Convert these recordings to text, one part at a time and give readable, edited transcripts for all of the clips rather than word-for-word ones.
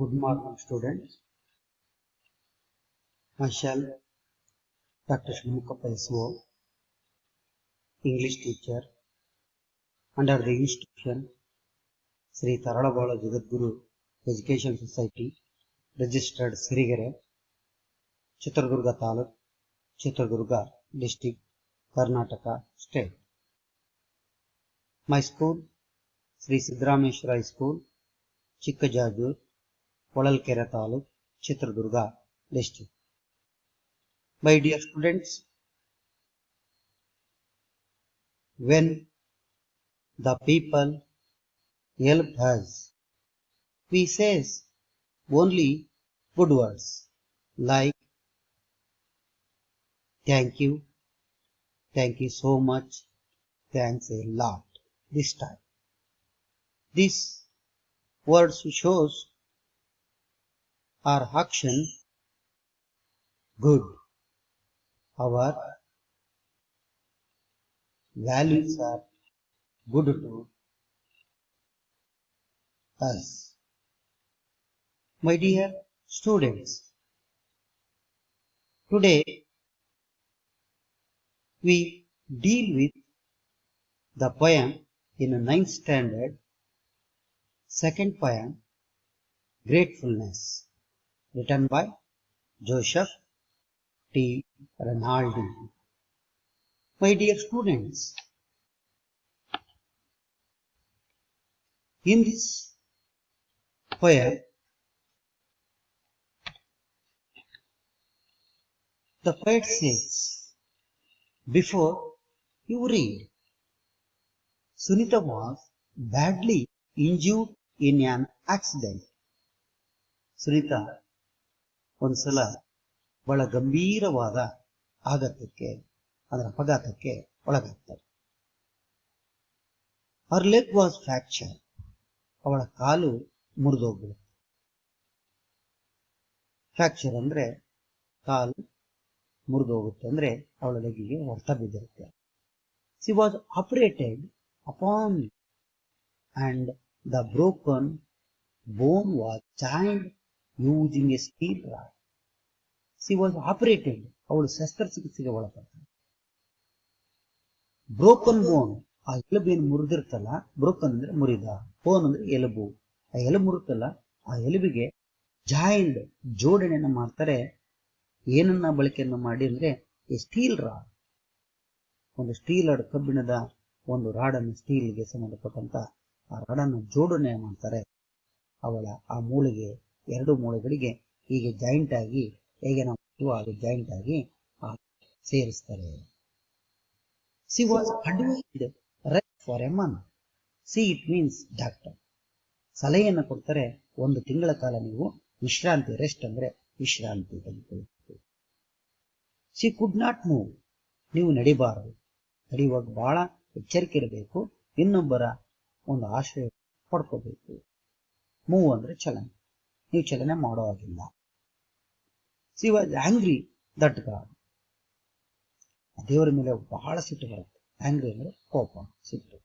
Good morning, students. Myself, Dr. Shanmukappa SO, English teacher, under the institution Sri Taralabala Jagadguru Education Society, registered Sirigere, Chitradurga Taluk, Chitradurga District, Karnataka State. My school, Sri Sidrameshwara School, Chikkajajur, Polalkere Taluk, Chitradurga District. My dear students, when the people helped us, we says only good words like thank you so much, thanks a lot. This time, this words shows our action good. Our values are good to us. My dear students, today we deal with the poem in the 9th standard, second poem, Gratefulness, written by Joseph T. Rinaldi. My dear students, in this poem, the poet says, before you read, Sunita was badly injured in an accident. Sunita ಒಂದ್ಸಲ ಬಹಳ ಗಂಭೀರವಾದ ಆಘಾತಕ್ಕೆ ಅದರ ಅಪಘಾತಕ್ಕೆ ಒಳಗಾಗ್ತಾರೆ. Hour leg was fracture, ಅವಳ ಕಾಲು ಮುರಿದೋಗ್ಬಿಡುತ್ತೆ. Fracture ಅಂದ್ರೆ ಕಾಲು ಮುರಿದೋಗುತ್ತೆ ಅಂದ್ರೆ ಅವಳ ಲೆಗ್ಗಿಗೆ ಹೊಡೆತ ಬಿದ್ದಿರುತ್ತೆ. She was operated upon and the broken bone was joined using a steel rod. She was operated, ಅವಳು ಶಸ್ತ್ರಚಿಕಿತ್ಸೆಗೆ ಒಳಪಡ್ತಾಳೆ. ಬ್ರೋಕನ್ ಬೋನ್, ಆ ಎಲುಬು ಏನು ಮುರಿದಿರ್ತಲ್ಲ, ಬ್ರೋಕನ್ ಅಂದ್ರೆ ಮುರಿದ, ಬೋನ್ ಅಂದ್ರೆ ಎಲುಬು, ಆ ಎಲುಬು ಮುರುತ್ತಲ್ಲ, ಆ ಎಲುಬಿಗೆ ಜಾಯಿಂಡ್ ಜೋಡಣೆಯನ್ನು ಮಾಡ್ತಾರೆ. ಏನನ್ನ ಬಳಕೆಯನ್ನು ಮಾಡಿ ಅಂದ್ರೆ ಈ ಸ್ಟೀಲ್ ರಾಡ್, ಒಂದು ಸ್ಟೀಲ್ ರಾಡ್, ಕಬ್ಬಿಣದ ಒಂದು ರಾಡನ್ನು, ಸ್ಟೀಲ್ಗೆ ಸಂಬಂಧಪಟ್ಟಂತ ಆ ರಾಡನ್ನು ಜೋಡಣೆ ಮಾಡ್ತಾರೆ. ಅವಳ ಆ ಮೂಳೆಗೆ, ಎರಡು ಮೂಳೆಗಳಿಗೆ ಹೀಗೆ ಜಾಯಿಂಟ್ ಆಗಿ, ಹೇಗೆ ನಾವು ಹಾಗೆ ಜಾಯಿಂಟ್ ಆಗಿ ಸೇರಿಸ್ತಾರೆ. She was advised rest for a month. See, it means doctor. ಸಲಹೆಯನ್ನು ಕೊಡ್ತಾರೆ, ಒಂದು ತಿಂಗಳ ಕಾಲ ನೀವು ವಿಶ್ರಾಂತಿ, ರೆಸ್ಟ್ ಅಂದ್ರೆ ವಿಶ್ರಾಂತಿ ತೆಗೆದುಕೊಳ್ಳಬೇಕು. She could not move. ನೀವು ನಡಿಬಾರದು, ನಡೆಯುವಾಗ ಬಹಳ ಎಚ್ಚರಿಕೆ ಇರಬೇಕು, ಇನ್ನೊಬ್ಬರ ಒಂದು ಆಶ್ರಯ ಪಡ್ಕೋಬೇಕು. ಮೂವ್ ಅಂದ್ರೆ ಚಲನೆ, ನೀವು ಚಲನೆ ಮಾಡೋ ಹಾಗಿಲ್ಲ. She was angry that God, ದೇವರ ಮೇಲೆ ಬಹಳ ಸಿಟ್ಟು ಬರುತ್ತೆ. ಆಂಗ್ರಿ ಅಂದ್ರೆ ಕೋಪ, ಸಿಟ್ಟು.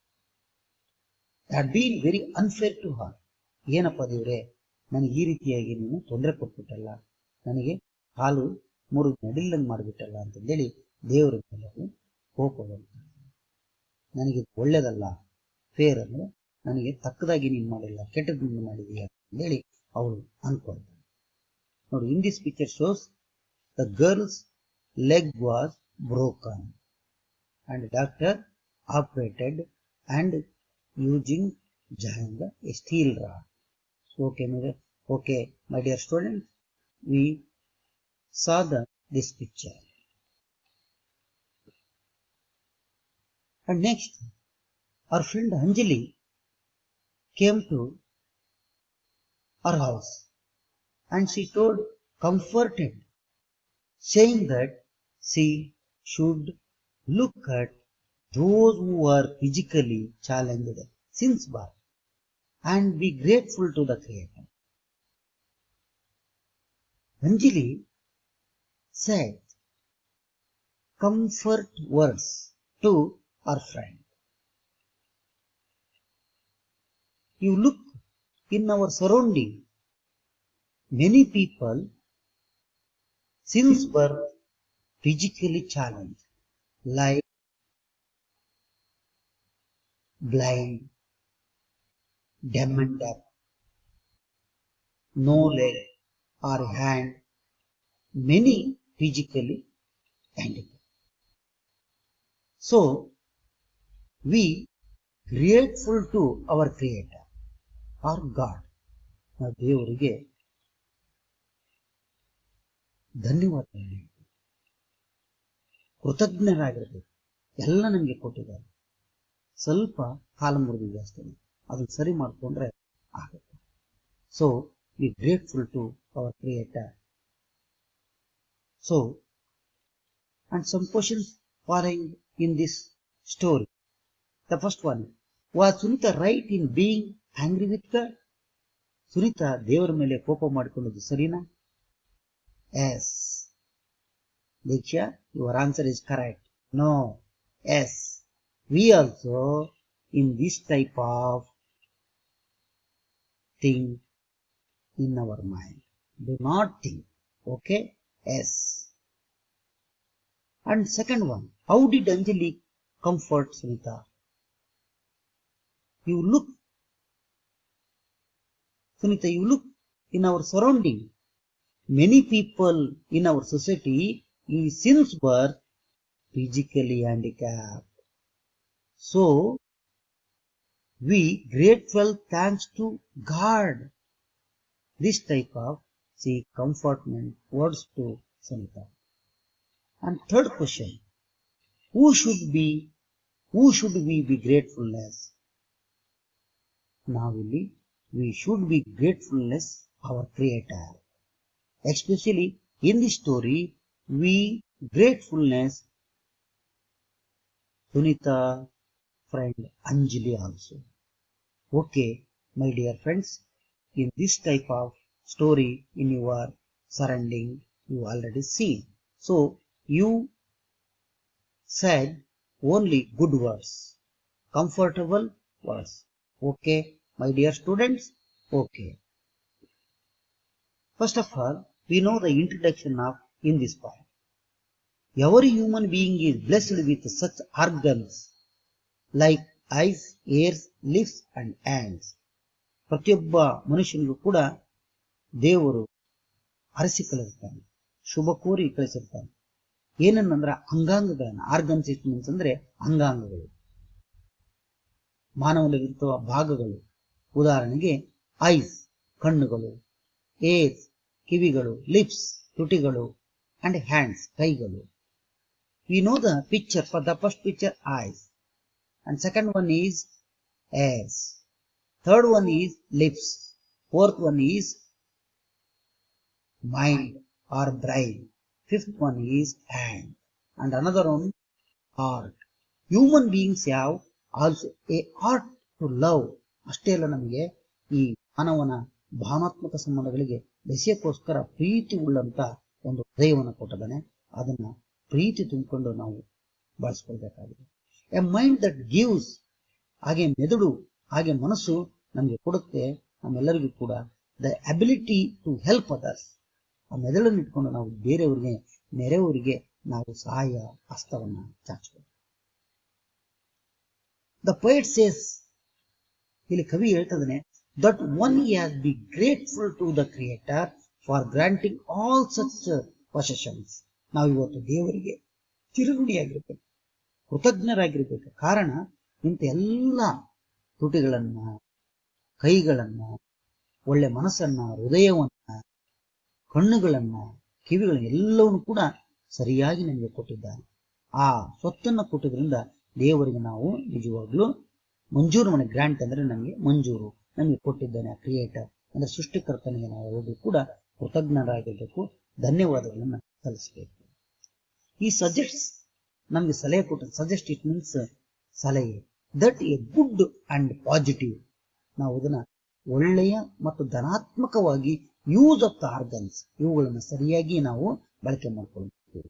Had been very unfair to her. ಏನಪ್ಪ ದೇವ್ರೆ, ನನಗೆ ಈ ರೀತಿಯಾಗಿ ನೀನು ತೊಂದರೆ ಕೊಟ್ಬಿಟ್ಟಲ್ಲ, ನನಗೆ ಕಾಲು ಮುರಿದು ನಡಿಲ್ಲಂಗೆ ಮಾಡಿಬಿಟ್ಟಲ್ಲ ಅಂತಂದೇಳಿ ದೇವರ ಮೇಲೆ ಕೋಪ ಬರುತ್ತೆ. ನನಗೆ ಒಳ್ಳೇದಲ್ಲ, ಫೇರ್ ಅಂದ್ರೆ ನನಗೆ ತಕ್ಕದಾಗಿ ನೀನು ಮಾಡಿಲ್ಲ, ಕೆಟ್ಟದ್ದು ಮಾಡಿದೀಯ ಅಂತೇಳಿ ಅವಳು ಅನ್ಕೊಳ್ತಾಳೆ. ನೋಡಿ, in this picture shows the girls leg was broken and doctor operated and using a steel rod. So, okay, my dear students, we saw this picture. And next, our friend Anjali came to our house and she told, comforted, saying that she should look at those who are physically challenged since birth and be grateful to the Creator. Anjali said comfort words to our friend. You look in our surrounding Many people since birth physically challenged, like blind, dumb and deaf, no leg or hand, many physically handicapped. So we grateful to our Creator or God. ನಾವು ದೇವರಿಗೆ ಧನ್ಯವಾದ ಕೃತಜ್ಞರಾಗಿರಬೇಕು. ಎಲ್ಲ ನಮಗೆ ಕೊಟ್ಟಿದ್ದಾರೆ. ಸ್ವಲ್ಪ ಕಾಲ ಮುರಿದಿದೆ ಅಷ್ಟೇ, ಅದನ್ನು ಸರಿ ಮಾಡಿಕೊಂಡ್ರೆ ಆಗುತ್ತೆ. So we grateful to our creator. So and some questions following in this story. The first one, was Sunita right in being angry with God? Sunita ದೇವರ ಮೇಲೆ ಕೋಪ ಮಾಡಿಕೊಳ್ಳೋದು ಸರಿನಾ? Yes. Diksha, your answer is correct. No. Yes. We also in this type of thing in our mind. Do not think. Okay? Yes. And second one, how did Anjali comfort Sunita? You look, Sunita, you look in our surrounding. Many people in our society is since birth physically handicapped. So we grateful thanks to God. This type of comfortment words to Sunita. And third question, who should we be gratefulness? Now we should be gratefulness our Creator. Especially in this story, we gratefulness Sunita friend Anjali also. Okay, my dear friends, in this type of story in your surrounding, you already seen. So you said only good words, comfortable words. Okay, my dear students? Okay. First of all, we know the introduction of in this part. Every human being is blessed with such organs like eyes, ears, lips and hands. ಪ್ರತಿಯೊಬ್ಬ ಮನುಷ್ಯನಿಗೂ ಕೂಡ ದೇವರು ಅರಸಿ ಕಳಿಸ್ತಾನೆ, ಶುಭ ಕೋರಿ ಕಳಿಸಿರ್ತಾನೆ. ಏನನ್ನಂದ್ರೆ ಅಂಗಾಂಗಗಳನ್ನ, organs ಅಂತಂದ್ರೆ ಅಂಗಾಂಗಗಳು, ಮಾನವನಿಗಿರುವ ಭಾಗಗಳು. ಉದಾಹರಣೆಗೆ ice ಕಣ್ಣುಗಳು, ಏರ್ಸ್ ಕಿವಿಗಳು, ಲಿಪ್ಸ್ ತುಟಿಗಳು, ಅಂಡ್ ಹ್ಯಾಂಡ್ಸ್ ಕೈಗಳು. We know the picture. For the first picture, eyes, and second one is ears, third one is lips, fourth one is mind or brain, fifth one is hand, and another one heart. Human beings have also a heart to love. ಅಷ್ಟೇ ಅಲ್ಲ, ನಮಗೆ ಈ ಮಾನವನ ಭಾವನಾತ್ಮಕ ಸಂಬಂಧಗಳಿಗೆ ಬೆಸೆಯಕ್ಕೋಸ್ಕರ ಪ್ರೀತಿ ಉಳ್ಳಂತ ಒಂದು ಹೃದಯವನ್ನು ಕೊಟ್ಟಿದ್ದಾನೆ. ಅದನ್ನ ಪ್ರೀತಿ ತುಂಬಿಕೊಂಡು ನಾವು ಬಳಸ್ಕೊಳ್ಬೇಕಾಗಿದೆ. ಎ ಮೈಂಡ್ ದಟ್ ಗಿವ್ಸ್, ಹಾಗೆ ಮೆದುಳು, ಹಾಗೆ ಮನಸ್ಸು ನಮಗೆ ಕೊಡುತ್ತೆ ನಮ್ಮೆಲ್ಲರಿಗೂ ಕೂಡ the ability to help others. ಆ ಮೆದುಳನ್ನು ಇಟ್ಕೊಂಡು ನಾವು ಬೇರೆಯವರಿಗೆ, ನೆರೆಯವರಿಗೆ ನಾವು ಸಹಾಯ ಹಸ್ತವನ್ನ ಚಾಚಬೇಕು. ದ ಪೋಯಟ್ ಸೇಸ್, ಇಲ್ಲಿ ಕವಿ ಹೇಳ್ತದಾನೆ, that one has be grateful to the Creator for granting all such possessions. ನಾವು ಇವತ್ತು ದೇವರಿಗೆ ಚಿರಋಣಿಯಾಗಿರ್ಬೇಕು, ಕೃತಜ್ಞರಾಗಿರ್ಬೇಕು. ಕಾರಣ ಇಂಥ ಎಲ್ಲ ತುಟಿಗಳನ್ನ, ಕೈಗಳನ್ನ, ಒಳ್ಳೆ ಮನಸ್ಸನ್ನ, ಹೃದಯವನ್ನ, ಕಣ್ಣುಗಳನ್ನ, ಕಿವಿಗಳನ್ನ ಎಲ್ಲವನ್ನು ಕೂಡ ಸರಿಯಾಗಿ ನಮಗೆ ಕೊಟ್ಟಿದ್ದಾನೆ. ಆ ಸ್ವತ್ತನ್ನು ಕೊಟ್ಟಿದ್ರಿಂದ ದೇವರಿಗೆ ನಾವು ನಿಜವಾಗ್ಲೂ ಮಂಜೂರು ಮನೆ, ಗ್ರಾಂಟ್ ಅಂದ್ರೆ ನಮಗೆ ಮಂಜೂರು ನಮಗೆ ಕೊಟ್ಟಿದ್ದಾನೆ ಆ ಕ್ರಿಯೇಟರ್ ಅಂದ್ರೆ ಸೃಷ್ಟಿಕರ್ತನಿಗೆ ನಾವು ಯಾವಾಗಲೂ ಕೂಡ ಕೃತಜ್ಞರಾಗಿರ್ಬೇಕು, ಧನ್ಯವಾದಗಳನ್ನ ಸಲ್ಲಿಸಬೇಕು. ಈ ಸಜೆಸ್ಟ್ ನಮಗೆ ಸಲಹೆ ಕೊಟ್ಟ, ಸಜೆಸ್ಟ್ ಇಟ್ ಮೀನ್ಸ್ ಸಲಹೆ, that A good and positive. ನಾವು ಅದನ್ನ ಒಳ್ಳೆಯ ಮತ್ತು ಧನಾತ್ಮಕವಾಗಿ ಯೂಸ್ ಆಫ್ ದ ಆರ್ಗನ್ಸ್, ಇವುಗಳನ್ನ ಸರಿಯಾಗಿ ನಾವು ಬಳಕೆ ಮಾಡ್ಕೊಳ್ಬೇಕು.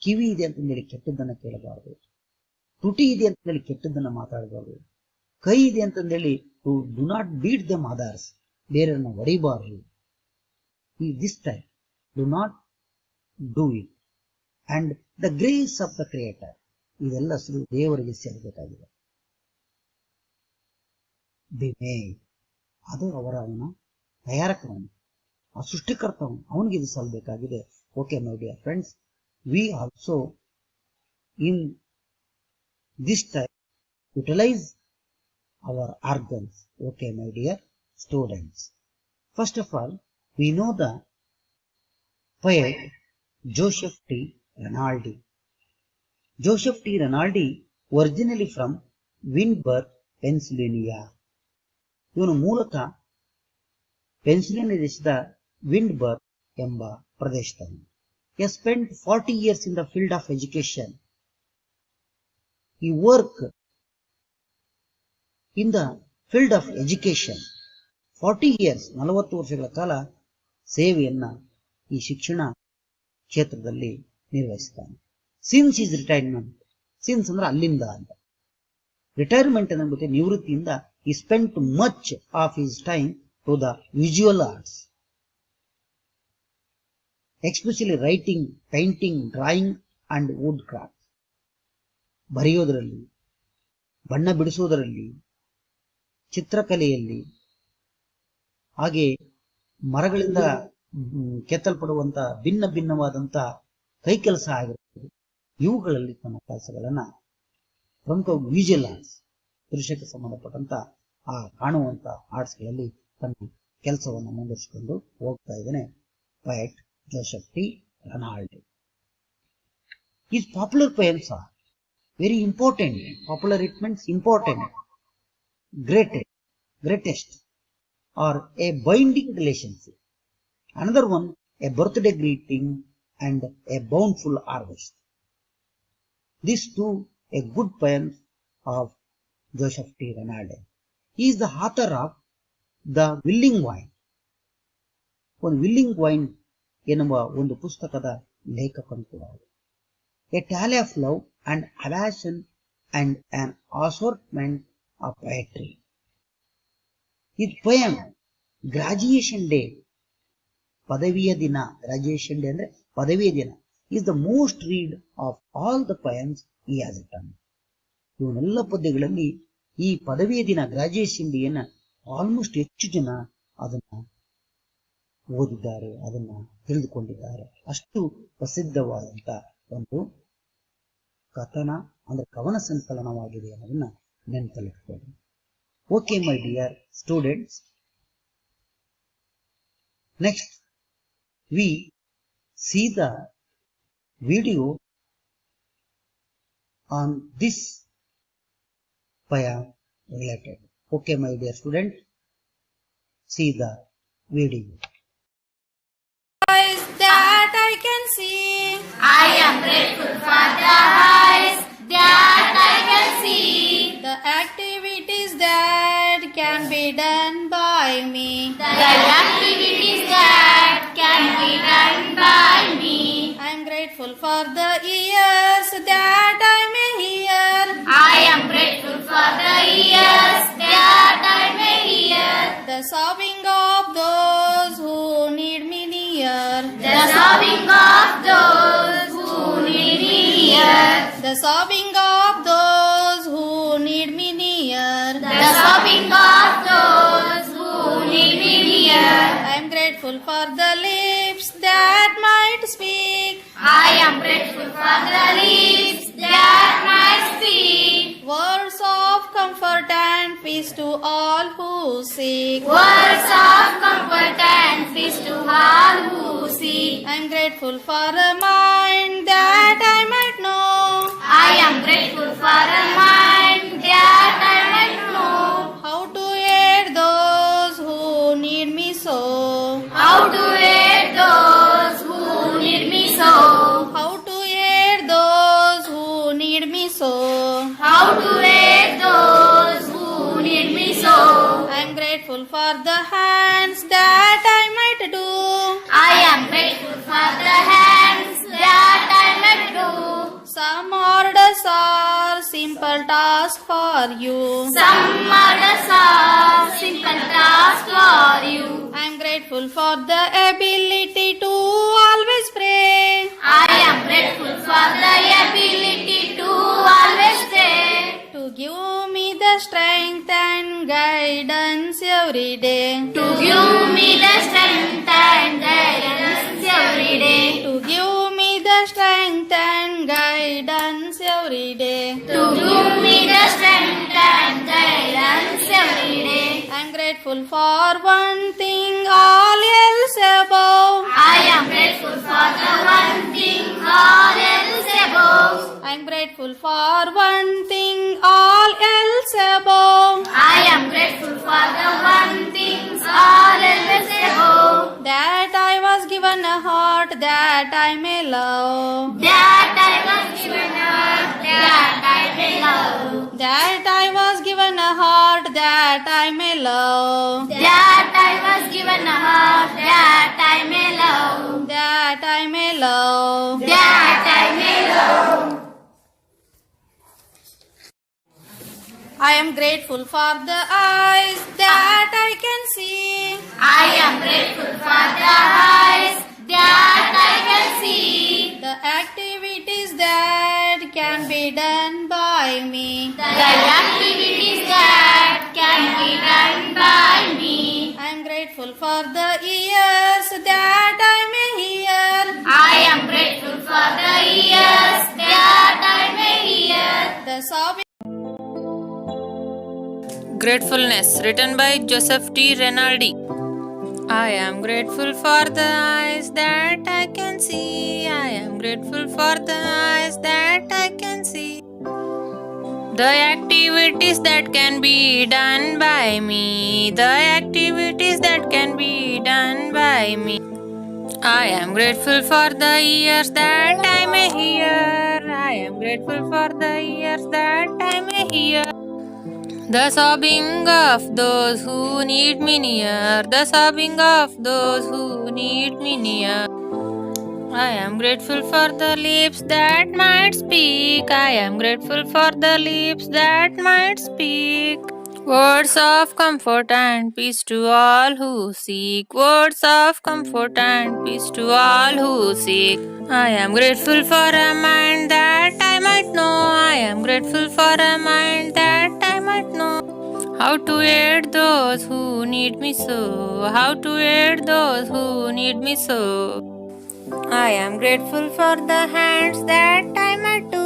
ಕಿವಿ ಇದೆ ಅಂತಂದೇಳಿ ಕೆಟ್ಟದ್ದನ್ನ ಕೇಳಬಾರದು, ತುಟಿ ಇದೆ ಅಂತಂದೇಳಿ ಕೆಟ್ಟದ್ದನ್ನ ಮಾತಾಡಬಾರದು, ಕೈ ಇದೆ ಅಂತಂದೇಳಿ do not beat them others, ಬೇರೆಯವ್ರನ್ನ ಹೊಡಿಬಾರದು. this time. Do not do it. And the grace of the Creator. ಇದೆಲ್ಲ ದೇವರಿಗೆ ಸೇರಬೇಕಾಗಿದೆ. Be made. ಅದು ಅವನ ತಯಾರಕವನು, ಆ ಸೃಷ್ಟಿಕರ್ತವನು, ಅವನಿಗೆ ಇದು ಸಲ್ಲಬೇಕಾಗಿದೆ. Okay my dear friends, we also in this time utilise our organs. Okay, my dear students. First of all, we know the poet Joseph T. Rinaldi. Joseph T. Rinaldi, originally from Windber, Pennsylvania. ಇವನು ಮೂಲತಃ Pennsylvania ದೇಶದ ವಿಂಡ್ಬರ್ಗ್ ಎಂಬ ಪ್ರದೇಶದವನು. He has spent 40 years in the field of education. He worked in the field of education 40 years, 40 ವರ್ಷಗಳ ಕಾಲ ಸೇವೆಯನ್ನ ಈ ಶಿಕ್ಷಣ ಕ್ಷೇತ್ರದಲ್ಲಿ ನಿರ್ವಹಿಸ್ತಾನೆ. ಸಿನ್ಸ್ ಇಸ್ ರಿಟೈರ್ಮೆಂಟ್, ಸಿನ್ಸ್ ಅಂದ್ರೆ ಅಲ್ಲಿಂದ ಅಂತ, ರಿಟೈರ್ಮೆಂಟ್ ಅನ್ನೋದು ನಿವೃತ್ತಿಯಿಂದ he spent much of his time to the visual arts, especially writing, painting, drawing and woodcraft. ಬರೆಯೋದರಲ್ಲಿ, ಬಣ್ಣ ಬಿಡಿಸೋದರಲ್ಲಿ, ಚಿತ್ರಕಲೆಯಲ್ಲಿ, ಹಾಗೆ ಮರಗಳಿಂದ ಕೆತ್ತಲ್ಪಡುವಂತ ಭಿನ್ನ ಭಿನ್ನವಾದಂತ ಕೈಕೆಲಸ ಆಗಿರುತ್ತದೆ. ಇವುಗಳಲ್ಲಿ ತನ್ನ ಕೆಲಸಗಳನ್ನ ಪ್ರಮುಖ ವಿಜುವಲ್ ಆರ್ಟ್ಸ್, ದೃಶ್ಯಕ್ಕೆ ಸಂಬಂಧಪಟ್ಟಂತ ಆ ಕಾಣುವಂತ ಆರ್ಟ್ಸ್ಗಳಲ್ಲಿ ತನ್ನ ಕೆಲಸವನ್ನು ಮುಂದುವರಿಸಿಕೊಂಡು ಹೋಗ್ತಾ ಇದ್ದಾನೆ poet Joseph T Renaldi. His popular poems are very important. Popular, it means important, greatest, or a binding relationship. Another one, a birthday greeting and a bountiful harvest. These two a good poems of Joseph T. Rinaldi. He is the author of The Willing Vine. ಒಂದು willing wine ಎನ್ನುವ ಒಂದು ಪುಸ್ತಕದ ಲೇಖಕನು ಕೂಡ. A tale of love and aversion and an assortment of poetry. His poem Graduation Day, ಪದವಿಯ ದಿನ, graduation day ಅಂದ್ರೆ ಪದವಿಯ ದಿನ, is the most read of all the poems he has written. ಇವನೆಲ್ಲ ಪದ್ಯಗಳಲ್ಲಿ ಈ ಪದವಿಯ ದಿನ, ಗ್ರಾಜುಯೇಷನ್ ಡೇಯನ್ನ ಆಲ್ಮೋಸ್ಟ್ ಹೆಚ್ಚು ಜನ ಅದನ್ನ ಓದಿದ್ದಾರೆ, ಅದನ್ನ ತಿಳಿದುಕೊಂಡಿದ್ದಾರೆ. ಅಷ್ಟು ಪ್ರಸಿದ್ಧವಾದಂತ ಒಂದು ಕಥನ ಅಂದ್ರೆ ಕವನ ಸಂಕಲನವಾಗಿದೆ ಅನ್ನೋದನ್ನ ನೆನಪಲ್ಲಿಟ್ಕೊಳ್ಳಿ. Okay my dear students, next we see the video on this poem related. Okay, my dear student, see the video. Eyes that I can see, I am grateful for the eyes that I can see. the activities that can be done by me. The activities that can be done by me. I am grateful for the ears that I may hear, I am grateful for the ears that I may hear. the sobbing of those who need me near, The sobbing of those who need me near. the sobbing of those who need me near. The sobbing of those who need me near. I am grateful for the lips that might speak, I am grateful for the lips that might speak. words of comfort and peace to all who seek. Words of comfort and peace to all who seek. I am grateful for a mind that I might know I am grateful for a mind that I might know how to aid those who need me so, how to aid those who need me so, how to aid those who need me so. how to aid those who need me so. I am grateful for the hands that I might do, I am grateful for the hands that I might do. some orders are simple task for you. Some others are simple tasks for you. I am grateful grateful for the ability to always pray. I am grateful for the ability to always pray. To give me the strength and guidance every day. To give me the strength and guidance every day. To give me the strength and guidance every day. To give me the strength and guidance every day. I'm grateful for one thing, all else above. I am grateful for the one thing all else above. I'm grateful for one thing, all else above. I am grateful for the one things all else above. That I was given a heart that I may love. That I was given earth that I may love. That I was given a heart that I may love. That I was given a heart that I may love. That I may love. That I may love. I am grateful for the eyes that I can see. I am grateful for the eyes that I can see. The activities that can be done by me. The activities that can be done by me. I am grateful for the ears that I may hear. I am grateful for the ears that I may hear. The sobbing. Gratefulness, written by Joseph T. Rinaldi. I am grateful for the eyes that I can see. I am grateful for the eyes that I can see. The activities that can be done by me. The activities that can be done by me. I am grateful for the ears that I may hear. I am grateful for the ears that I may hear. The sobbing of those who need me near. The sobbing of those who need me near. I am grateful for the lips that might speak. I am grateful for the lips that might speak. Words of comfort and peace to all who seek. Words of comfort and peace to all who seek. I am grateful for a mind that I might know. I am grateful for a mind that I might know. How to aid those who need me so. How to aid those who need me so. I am grateful for the hands that I might do.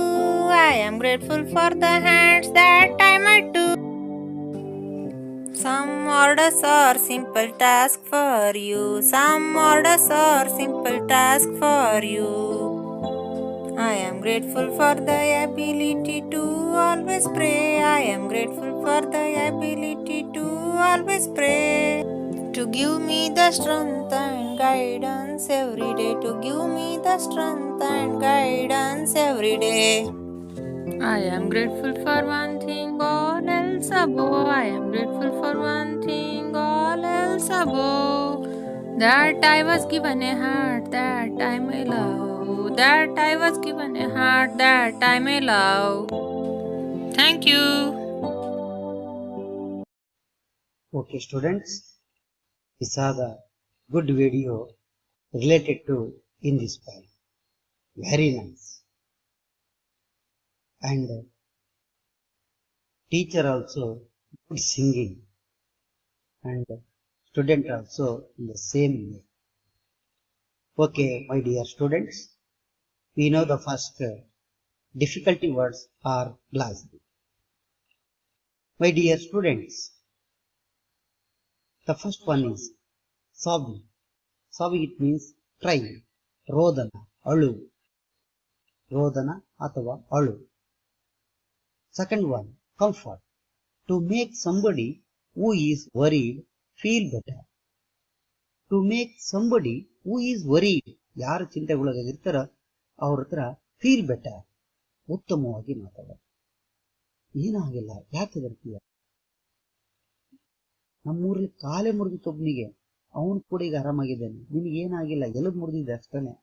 I am grateful for the hands that I might do. Some orders are simple task for you. Some orders are simple task for you. I am grateful for the ability to always pray. I am grateful for the ability to always pray. To give me the strength and guidance every day. To give me the strength and guidance every day. I am grateful for one thing, all else above. I am grateful for one thing, all else above. That I was given a heart that I may love. That I was given a heart that I may love. Thank you. Okay, students, we saw the good video related to in this file. Very nice. And teacher also good singing, and student also in the same way. Okay, my dear students, we know the first difficulty words are glossary. My dear students, the first one is sobbing. Sobbing, it means crying. Rodana, alu. Rodana athava alu. Second one, comfort. To make somebody who is worried feel better. To make somebody who is worried, ಯಾರು ಚಿಂತೆಗೊಳಗಾಗಿರ್ತಾರ ಅವ್ರ ಹತ್ರ feel better, ಉತ್ತಮವಾಗಿ ಮಾತಾಡೋದು. ಏನಾಗಿಲ್ಲ, ಯಾಕೆ ಬರ್ತೀಯ? ನಮ್ಮೂರಲ್ಲಿ ಕಾಲೇ ಮುರಿದಿತ್ತೊಬ್ನಿಗೆ, ಅವನು ಕೂಡ ಈಗ ಆರಾಮಾಗಿದ್ದಾನೆ, ನಿನಗೇನಾಗಿಲ್ಲ, ಎಲುಬು ಮುರಿದಿದೆ ಅಷ್ಟೇ.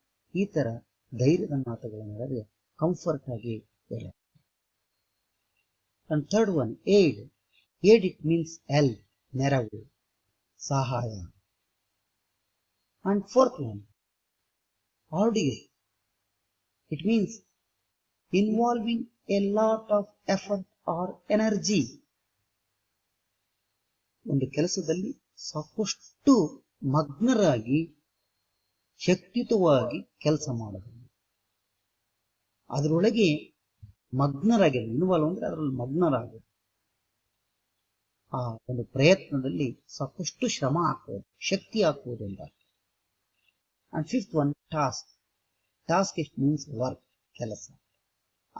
ಈ ತರ ಧೈರ್ಯದ ಮಾತುಗಳನ್ನು ಹೇಳಿದ್ರೆ ಕಂಫರ್ಟ್ ಆಗಿ ಹೇಳ. And third one, aid. Aid, it means help, ನೆರವು, ಸಹಾಯ. And fourth one, arduous. It means involving a lot of effort or energy. ಒಂದು ಕೆಲಸದಲ್ಲಿ ಸಾಕಷ್ಟು ಮಗ್ನರಾಗಿ ಶಕ್ತಿಯುತವಾಗಿ ಕೆಲಸ ಮಾಡೋದು, ಅದರೊಳಗೆ ಮಗ್ನರಾಗಿರೋದು. ಇನ್ವಾಲ್ವ್ ಅಂದ್ರೆ ಅದರಲ್ಲಿ ಮಗ್ನರಾಗೋದು, ಆ ಒಂದು ಪ್ರಯತ್ನದಲ್ಲಿ ಸಾಕಷ್ಟು ಶ್ರಮ ಹಾಕೋದು, ಶಕ್ತಿ ಹಾಕುವುದು ಅಂತ. And fifth one, task. Task it means work, ಕೆಲಸ.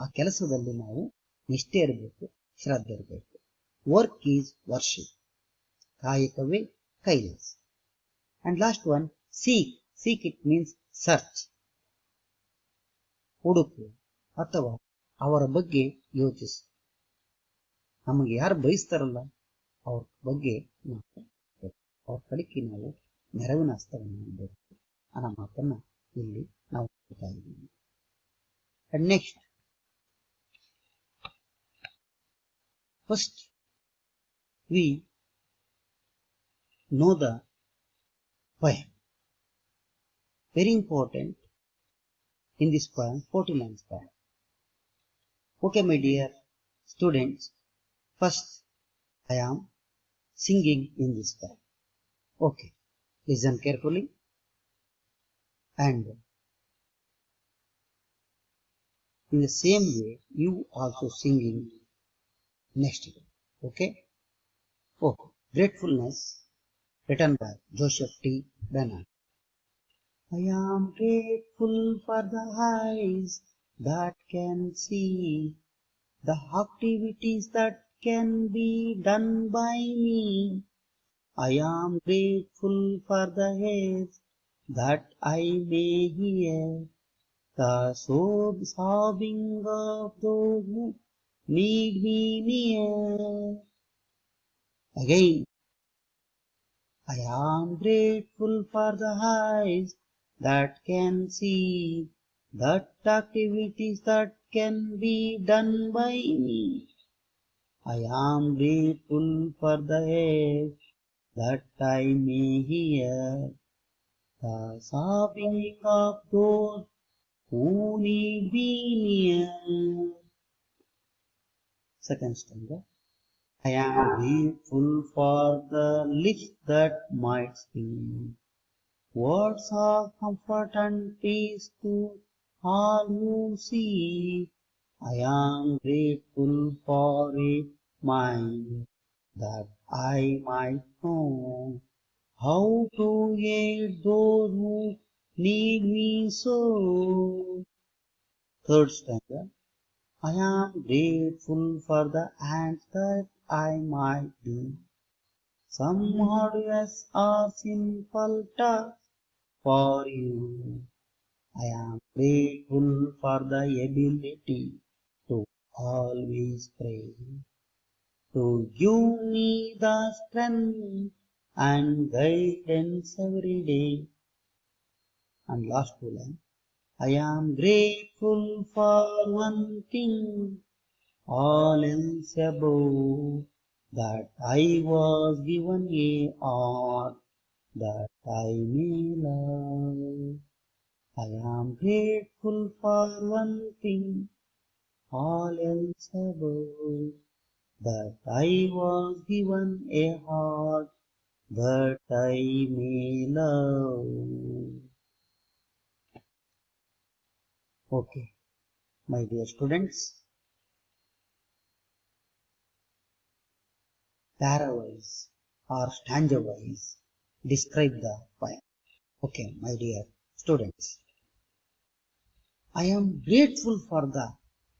ಆ ಕೆಲಸದಲ್ಲಿ ನಾವು ನಿಷ್ಠೆ ಇರಬೇಕು, ಶ್ರದ್ಧೆ ಇರಬೇಕು. ವರ್ಕ್ ಈಸ್ ವರ್ಷಿಪ್, ಕಾಯಕವೇ ಕೈಲಾಸ. And last one, seek. Seek it means search, ಹುಡುಕು ಅಥವಾ ಅವರ ಬಗ್ಗೆ ಯೋಚಿಸು. ನಮಗೆ ಯಾರು ಬಯಸ್ತಾರಲ್ಲ ಅವ್ರ ಬಗ್ಗೆ ನಾವು ಅವ್ರ ಕಡೆಗೆ ನಾವು ನೆರವಿನ ಹಸ್ತವನ್ನು ಮಾಡಬೇಕು ಅನ್ನೋ ಮಾತನ್ನ ಇಲ್ಲಿ ನಾವು ಹೇಳ್ತಾ ಇದ್ದೀವಿ. And next, first we know the poem. Very important in this poem, 40 lines poem. Okay, my dear students, first I am singing in this poem. Okay, listen carefully and in the same way you also singing next day. Okay? Okay. Gratefulness, written by Joseph T. Renard. I am grateful for the eyes that can see, the activities that can be done by me. I am grateful for the ears that I may hear, the sobbing of those who need me near. Again, I am grateful for the eyes that can see, that activities that can be done by me. I am grateful for the ears that I may hear, the sobbing of those who need me near. Second stanza. I am grateful for the lips that might speak words of comfort and peace to all who see. I am grateful for a mind that I might know how to aid those who need me so. Third stanza. I am grateful for the hands that I might do some arduous or simple task for you. I am grateful for the ability to always pray, to give me the strength and guidance every day. And last one, I am grateful for one thing, all else above, that I was given a heart that I may love. I am grateful for one thing, all else above, that I was given a heart that I may love. Okay, my dear students, para-wise or stanza-wise describe the poem. Okay, my dear students, I am grateful for the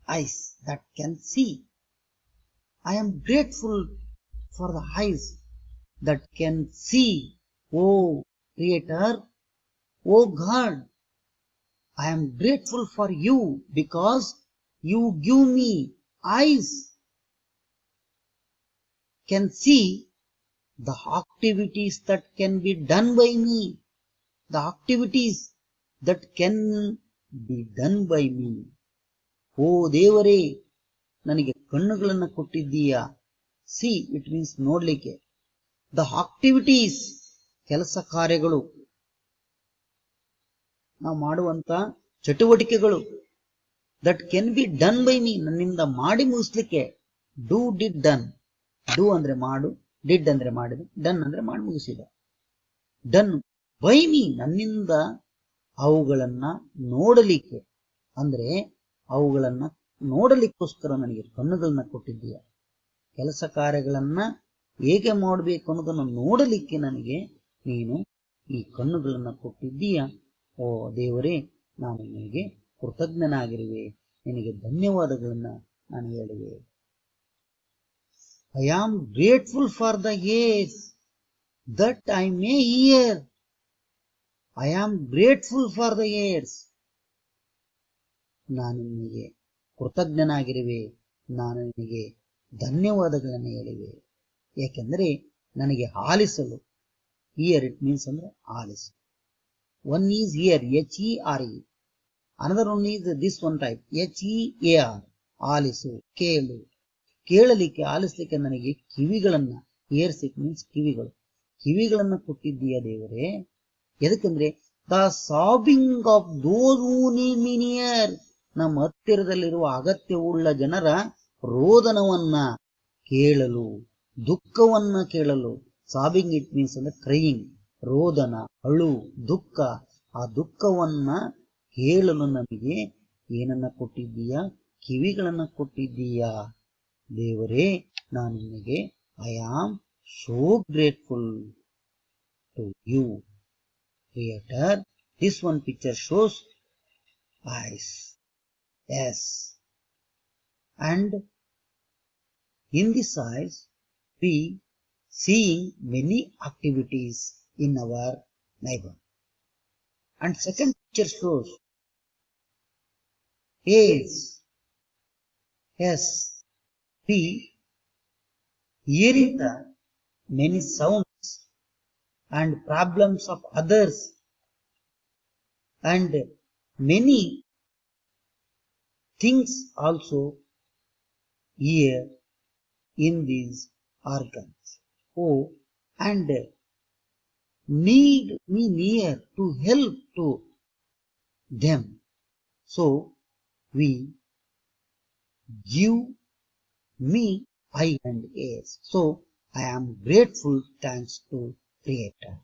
eyes that can see. I am grateful for the eyes that can see. Oh Creator, oh God, I am grateful for you because you give me eyes can see the activities that can be done by me, the activities that can be done by me. ಓ ದೇವರೇ, ನನಗೆ ಕಣ್ಣುಗಳನ್ನು ಕೊಟ್ಟಿದ್ದೀಯಾ. See it means ನೋಡ್ಲಿಕ್ಕೆ, the activities ಕೆಲಸ ಕಾರ್ಯಗಳು, ನಾವು ಮಾಡುವಂತ ಚಟುವಟಿಕೆಗಳು that can be done by me, ನನ್ನಿಂದ ಮಾಡಿ ಮುಗಿಸ್ಲಿಕ್ಕೆ. Do did done. ಡೂ ಅಂದ್ರೆ ಮಾಡು, ಡಿಡ್ ಅಂದ್ರೆ ಮಾಡಿದ, ಡನ್ ಅಂದ್ರೆ ಮಾಡಿ ಮುಗಿಸಿದ. ಡನ್ ಬೈ ಮೀ, ನನ್ನಿಂದ ಅವುಗಳನ್ನ ನೋಡಲಿಕ್ಕೆ, ಅಂದ್ರೆ ಅವುಗಳನ್ನ ನೋಡಲಿಕ್ಕೋಸ್ಕರ ನನಗೆ ಕಣ್ಣುಗಳನ್ನ ಕೊಟ್ಟಿದ್ದೀಯ. ಕೆಲಸ ಕಾರ್ಯಗಳನ್ನ ಹೇಗೆ ಮಾಡಬೇಕು ಅನ್ನೋದನ್ನು ನೋಡಲಿಕ್ಕೆ ನನಗೆ ನೀನು ಈ ಕಣ್ಣುಗಳನ್ನ ಕೊಟ್ಟಿದ್ದೀಯ. ಓ ದೇವರೇ, ನಾನು ನಿನಗೆ ಕೃತಜ್ಞನಾಗಿರುವೆ, ನಿನಗೆ ಧನ್ಯವಾದಗಳನ್ನ ನಾನು ಹೇಳುವೆ. I am grateful for the years that I May here. I am grateful for the years. ನಾನು ನಿನಗೆ ಕೃತಜ್ಞನಾಗಿರುವೆ, ನಾನು ನಿನಗೆ ಧನ್ಯವಾದಗಳನ್ನು ಹೇಳಿವೆ. ಯಾಕೆಂದರೆ ನನಗೆ ಆಲಿಸಲು, ಇಯರ್ ಇಟ್ ಮೀನ್ಸ್ ಅಂದ್ರೆ ಆಲಿಸು. One is ear, HERE. Another one is this one type, HEAR. ಆಲಿಸು, ಕೇಳು. ಕೇಳಲಿಕ್ಕೆ, ಆಲಿಸ್ಲಿಕ್ಕೆ ನನಗೆ ಕಿವಿಗಳನ್ನ, ಇಯರ್ಸ್ ಇಟ್ ಮೀನ್ಸ್ ಕಿವಿಗಳು, ಕಿವಿಗಳನ್ನ ಕೊಟ್ಟಿದ್ದೀಯ ದೇವರೇ. ಎದಕ್ಕಂದ್ರೆ the sobbing of those who need me near, ನಮ್ಮ ಹತ್ತಿರದಲ್ಲಿರುವ ಅಗತ್ಯವುಳ್ಳ ಜನರ ರೋದನವನ್ನ ಕೇಳಲು, ದುಃಖವನ್ನ ಕೇಳಲು. ಸಾಬಿಂಗ್ ಇಟ್ ಮೀನ್ಸ್ ಅಂದ್ರೆ ಕ್ರೈಯಿಂಗ್, ರೋದನ, ಅಳು, ದುಃಖ. ಆ ದುಃಖವನ್ನ ಕೇಳಲು ನಮಗೆ ಏನನ್ನ ಕೊಟ್ಟಿದ್ದೀಯಾ? ಕಿವಿಗಳನ್ನ ಕೊಟ್ಟಿದ್ದೀಯಾ ದೇವರೇ. ನಾನು ನಿನಗೆ I am so grateful to you creator. This one picture shows eyes. Yes. And in this eyes, we seeing many activities in our neighbor. And second picture shows ears. Yes, we hearing the many sounds and problems of others and many things also here in these organs. Oh, and need me near to help to them. So we give me eye and ears. So I am grateful thanks to Creator.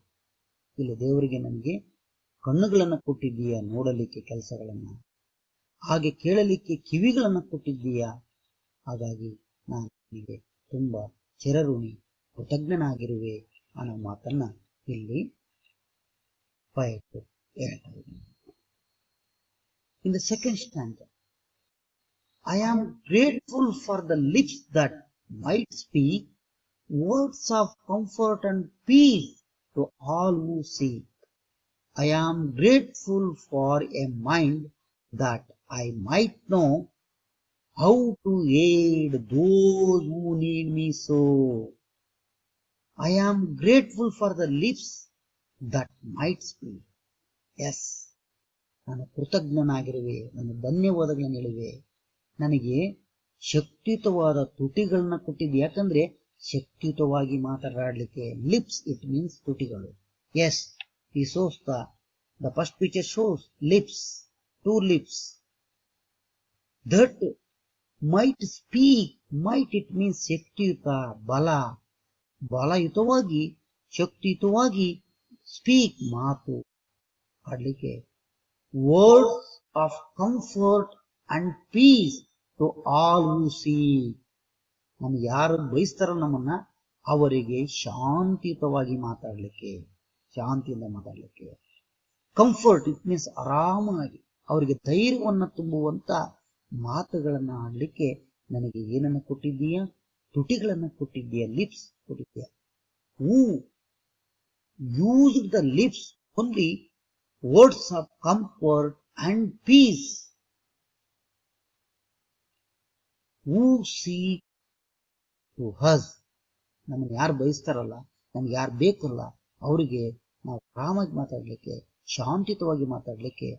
ಇಲ್ಲಿ ದೇವರಿಗೆ ನನಗೆ ಕಣ್ಣುಗಳನ್ನ ಕೊಟ್ಟಿದ್ದೀಯಾ ನೋಡಲಿಕ್ಕೆ ಕೆಲಸಗಳನ್ನ, ಹಾಗೆ ಕೇಳಲಿಕ್ಕೆ ಕಿವಿಗಳನ್ನ ಕೊಟ್ಟಿದ್ದೀಯಾ. ಹಾಗಾಗಿ ನಾನು ನಿನಗೆ ತುಂಬಾ ಚಿರಋಣಿ, ಕೃತಜ್ಞನಾಗಿರುವೆ ಅನ್ನೋ ಮಾತನ್ನ ಇಲ್ಲಿ ಹೇಳ್ತಾರೆ. In the second stanza, I am grateful for the lips that might speak words of comfort and peace to all who seek. I am grateful for a mind that I might know how to aid those who need me so. I am grateful for the lips that might speak. Yes, ನಾನು ಕೃತಜ್ಞನಾಗಿರುವೆ, ನಾನು ಧನ್ಯವಾದಗಳನ್ನು ಹೇಳಿವೆ. ನನಗೆ ಶಕ್ತಿಯುತವಾದ ತುಟಿಗಳನ್ನ ಕೊಟ್ಟಿದ್ದೆ. ಯಾಕಂದ್ರೆ ಶಕ್ತಿಯುತವಾಗಿ ಮಾತನಾಡಲಿಕ್ಕೆ. ಲಿಪ್ಸ್ ಇಟ್ ಮೀನ್ಸ್ ತುಟಿಗಳು. Yes, he shows the first picture shows lips, two lips that might speak. Might it means ಶಕ್ತಿಯುತ, ಬಲ, ಬಲಯುತವಾಗಿ, ಶಕ್ತಿಯುತವಾಗಿ ಸ್ಪೀಕ್ ಮಾತು ಆಡ್ಲಿಕ್ಕೆ. Words of comfort and peace to all who see. ನಮ್ಗೆ ಯಾರು ಬಯಸ್ತಾರೋ ನಮ್ಮನ್ನ ಅವರಿಗೆ ಶಾಂತಿಯುತವಾಗಿ ಮಾತಾಡ್ಲಿಕ್ಕೆ, ಶಾಂತಿಯಿಂದ ಮಾತಾಡ್ಲಿಕ್ಕೆ. ಕಂಫರ್ಟ್ ಇಟ್ ಮೀನ್ಸ್ ಆರಾಮಾಗಿ ಅವರಿಗೆ ಧೈರ್ಯವನ್ನ ತುಂಬುವಂತ ಮಾತುಗಳನ್ನ ಆಡ್ಲಿಕ್ಕೆ ನನಗೆ ಏನನ್ನ ಕೊಟ್ಟಿದ್ದೀಯಾ? ತುಟಿಗಳನ್ನ ಕೊಟ್ಟಿದ್ದೀಯಾ, ಲಿಪ್ಸ್ ಕೊಟ್ಟಿದ್ದೀಯಾ. Who used the lips only words of comfort and peace. Who seek to hush. ನಮ್ಮನ್ನು ಯಾರು ಬಯಸ್ತಾರಲ್ಲ, ನಮ್ಗೆ ಯಾರು ಬೇಕಲ್ಲ, ಅವರಿಗೆ ನಾವು ಆರಾಮಾಗಿ ಮಾತಾಡ್ಲಿಕ್ಕೆ, ಶಾಂತಿಯುತವಾಗಿ ಮಾತಾಡ್ಲಿಕ್ಕೆ,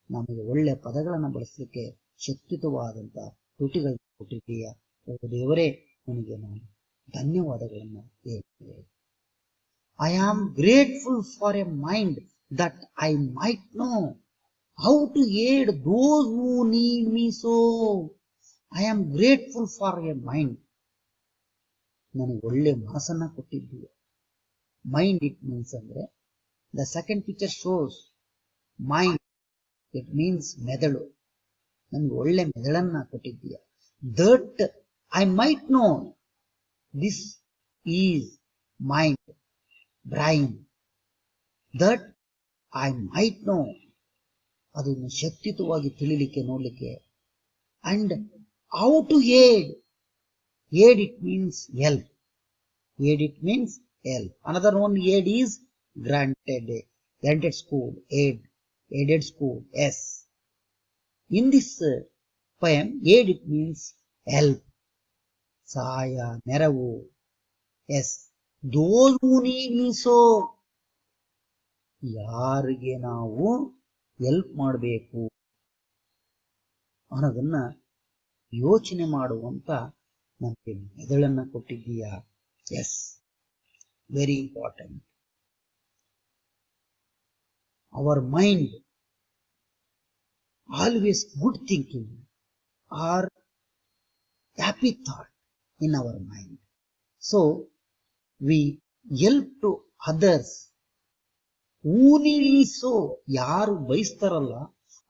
ನಮಗೆ ಒಳ್ಳೆ ಪದಗಳನ್ನ ಬಳಸಲಿಕ್ಕೆ ಶಕ್ತಿಯುತವಾದಂತ ತುಟಿಗಳನ್ನ ಕೊಟ್ಟಿದ್ದೀಯಾ. ಓ ದೇವರೇ, ನಿನಗೆ ನಾನು ಧನ್ಯವಾದಗಳನ್ನ ಹೇಳ್ತೇವೆ. I am grateful for a mind that I might know how to aid those who need me so. I am grateful for a mind. ನನಗೆ ಒಳ್ಳೆ ಮನಸ್ಸನ್ನ ಕೊಟ್ಟಿದ್ದೀಯ. ಮೈಂಡ್ ಇಟ್ ಮೀನ್ಸ್ ಅಂದ್ರೆ the second picture shows mind it means ಮೆದುಳು. ನನಗೆ ಒಳ್ಳೆ ಮೆದುಳನ್ನ ಕೊಟ್ಟಿದ್ದೀಯ. That I might know this is mind brain. That I might know, ಅದನ್ನು ಶಕ್ತಿಯುತವಾಗಿ ತಿಳಿಲಿಕ್ಕೆ ನೋಡ್ಲಿಕ್ಕೆ. And how to aid. Aid it means help. Aid it means help. Another one aid is granted. Granted school, aid, aided school, yes. In this poem, aid it means help. Sahaya, neravu, yes. Those who need me so. ಯಾರಿಗೆ ನಾವು help ಮಾಡಬೇಕು ಅನ್ನೋದನ್ನ ಯೋಚನೆ ಮಾಡುವಂತ ನಮಗೆ ಮೆದುಳನ್ನ ಕೊಟ್ಟಿದ್ದೀಯಾ. Yes, very important. Our mind, always good thinking or happy thought in our mind. So we help to others who need me so. ಯಾರು ಬಯಸ್ತಾರಲ್ಲ